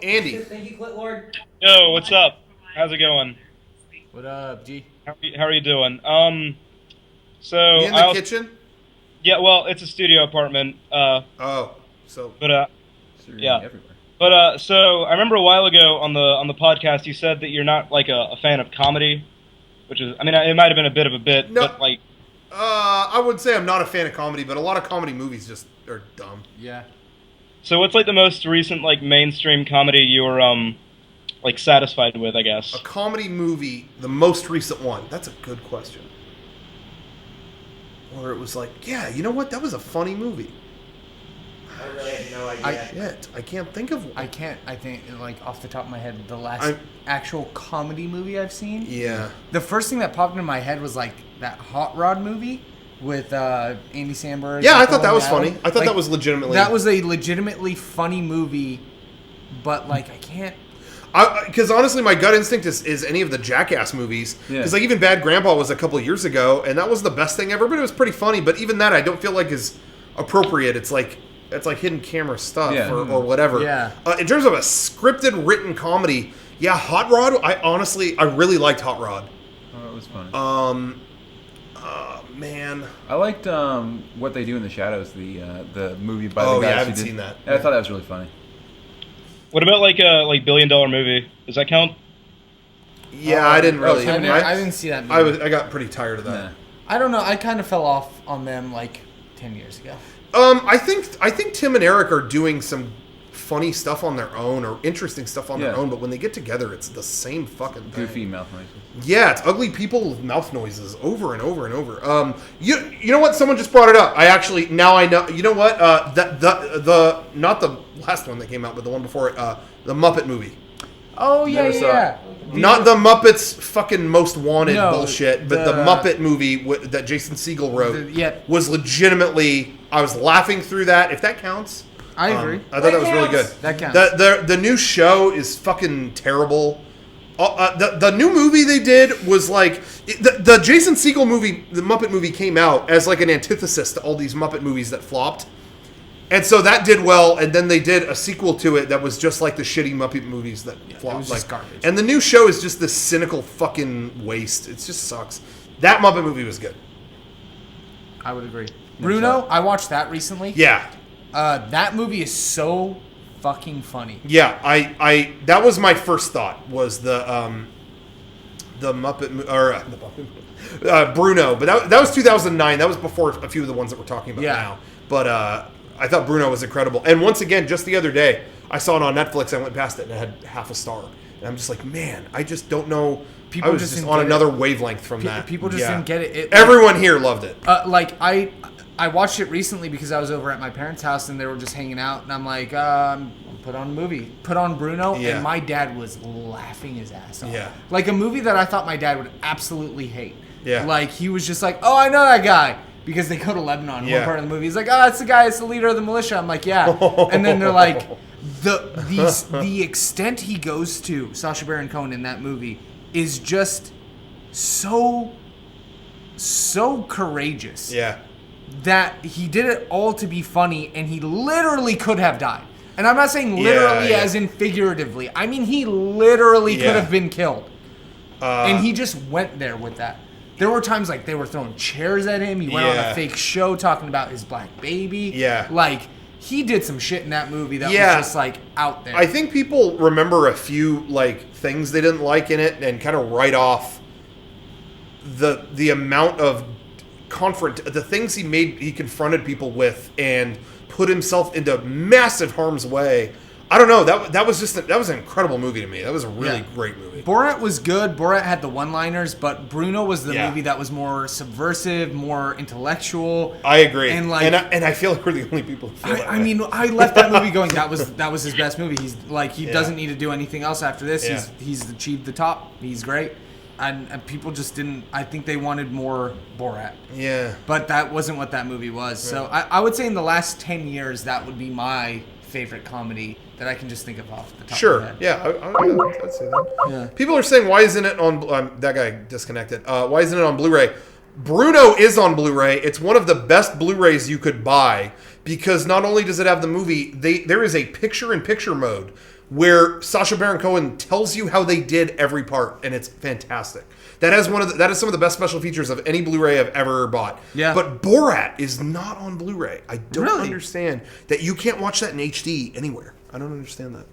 Andy. Thank you, Clit Lord. Yo, what's up? How's it going? What up, G? How are you doing? So You in I the also, kitchen? yeah, well, it's a studio apartment. Oh, so But Streaming yeah, everywhere. but so I remember a while ago on the podcast you said that you're not like a fan of comedy, which is, I mean, it might have been a bit of a bit, no. but like, I would say I'm not a fan of comedy, but a lot of comedy movies just are dumb. Yeah. so what's like the most recent like mainstream comedy you were like satisfied with, I guess? A comedy movie, the most recent one. That's a good question. Where it was like, yeah, you know what? That was a funny movie. I really have no idea. Shit, I can't think of one. I can't. I think, like, off the top of my head, the last I'm- actual comedy movie I've seen. Yeah. The first thing that popped into my head was like that Hot Rod movie with Andy Samberg. Yeah, I and thought that Colin was funny. Farrell. I thought Like, that was legitimately. That was a legitimately funny movie, but like I can't. Because honestly, my gut instinct is any of the Jackass movies. Yeah. Because like even Bad Grandpa was a couple of years ago, and that was the best thing ever. But it was pretty funny. But even that, I don't feel like is appropriate. It's like hidden camera stuff Yeah. or whatever. Yeah. In terms of a scripted written comedy, yeah, Hot Rod. I really liked Hot Rod. Oh, it was fun. Man. I liked What They Do in the Shadows, the movie by Oh, the yeah, guys I who haven't did. seen that. Yeah, I thought that was really funny. What about like a like $1 billion movie? Does that count? Yeah, I didn't really. I didn't see that movie. I got pretty tired of that. Nah. I don't know. I kind of fell off on them like 10 years ago. I think Tim and Eric are doing some funny stuff on their own or interesting stuff on their Yeah. own, but when they get together, it's the same fucking thing. Goofy mouth noises. Yeah, it's ugly people with mouth noises over and over and over. You know what? Someone just brought it up. I actually now I know. You know what? The not the last one that came out, but the one before it. The Muppet movie. Oh yeah, Never saw yeah. Not the Muppets fucking Most Wanted No, bullshit, but the Muppet movie that Jason Segel wrote yeah. was legitimately. I was laughing through that. If that counts. I agree. I thought that was really good. That counts. The new show is fucking terrible. The new movie they did was like the Jason Segel movie, the Muppet movie came out as like an antithesis to all these Muppet movies that flopped, and so that did well. And then they did a sequel to it that was just like the shitty Muppet movies that flopped. it was just garbage. And the new show is just this cynical fucking waste. It just sucks. That Muppet movie was good. I would agree. Bruno, I watched that recently. Yeah. That movie is so fucking funny. Yeah, I that was my first thought was the Muppet the Muppet Bruno, but that was 2009. That was before a few of the ones that we're talking about Yeah. now. But I thought Bruno was incredible. And once again, just the other day, I saw it on Netflix. I went past it and it had half a star. And I'm just like, man, I just don't know. People I was just just didn't on get another wavelength from that. People just Yeah. didn't get it. Everyone here loved it. Like I watched it recently because I was over at my parents' house and they were just hanging out, and I'm like, put on a movie, put on Bruno, Yeah. and my dad was laughing his ass off. Yeah. Like a movie that I thought my dad would absolutely hate. Yeah. Like he was just like, oh, I know that guy. Because they go to Lebanon. Yeah. One part of the movie, he's like, "Oh, it's the guy. It's the leader of the militia." I'm like, "Yeah." And then they're like, the extent he goes to, Sacha Baron Cohen in that movie, is just so courageous. Yeah. That he did it all to be funny, and he literally could have died. And I'm not saying literally Yeah. as in figuratively. I mean, he literally Yeah. could have been killed. And he just went there with that. There were times like they were throwing chairs at him. He went on Yeah. a fake show talking about his black baby. Yeah. Like, he did some shit in that movie that Yeah. was just like out there. I think people remember a few like things they didn't like in it and kind of write off the amount of the things he confronted people with and put himself into massive harm's way. I don't know. That was an incredible movie to me. That was a really great movie. Borat was good. Borat had the one-liners, but Bruno was the Yeah. movie that was more subversive, more intellectual. I agree. And like, and I feel like we're the only people who feel that I way. mean, I left that movie going, that was his best movie. He's like, he Yeah. doesn't need to do anything else after this. Yeah. He's achieved the top. He's great. And people just didn't. I think they wanted more Borat. Yeah. But that wasn't what that movie was. So I would say in the last 10 years, that would be my favorite comedy that I can just think of off the top of my Sure. head. Yeah. I'd say that. Yeah. People are saying, why isn't it on... that guy disconnected. Why isn't it on Blu-ray? Bruno is on Blu-ray. It's one of the best Blu-rays you could buy because not only does it have the movie, there is a picture-in-picture mode where Sacha Baron Cohen tells you how they did every part, and it's fantastic. That is that is some of the best special features of any Blu-ray I've ever bought. Yeah. But Borat is not on Blu-ray. I don't Really? understand that you can't watch that in HD anywhere. I don't understand that.